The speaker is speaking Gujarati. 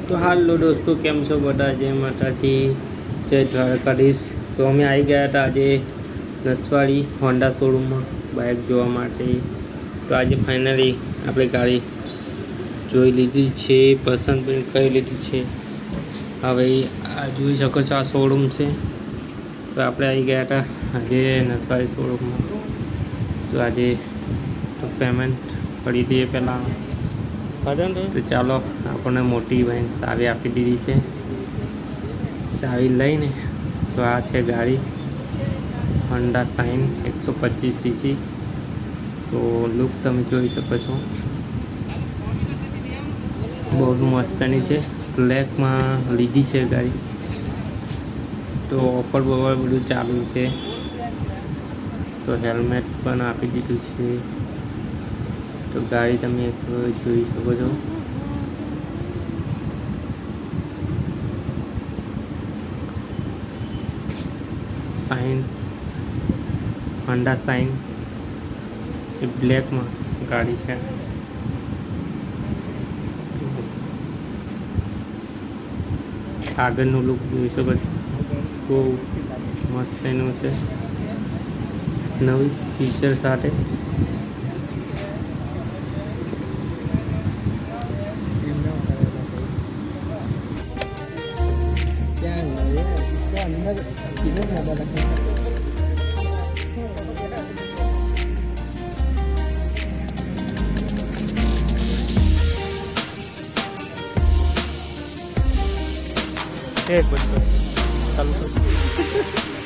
તો હાલો દોસ્તો, કેમ છો બધા? જય માતાજી, જય દ્વારકાધીશ. તો અમે આવી ગયા હતા આજે નસવાડી હોન્ડા શોરૂમમાં બાઇક જોવા માટે. તો આજે ફાઇનલી આપણે ગાડી જોઈ લીધી છે, પસંદ પણ કરી લીધી છે. હવે આ જોઈ શકો છો, આ શોરૂમ છે. તો આપણે આવી ગયા હતા આજે નસવાડી શોરૂમમાં. તો આજે પેમેન્ટ કરી દઈએ પહેલાં. તો ચાલો, આપણને મોટી બહેન ચાવી આપી દીધી છે. ચાવી લઈને તો આ છે ગાડી હોન્ડા સાઇન 125cc. તો લુક તમે જોઈ શકો છો, બહુ મસ્તની છે. બ્લેકમાં લીધી છે ગાડી. તો ઓફર બફર બધું ચાલુ છે. તો હેલ્મેટ પણ આપી દીધું છે. તો ગાડી તમે જોઈ શકો છો. સાઇન હોન્ડા સાઇન એ બ્લેકમાં ગાડી છે. આગળનું લુક જોઈ શકો છો, બહુ મસ્ત એનું છે, નવી ફીચર સાથે. एक मिनट चालू कर.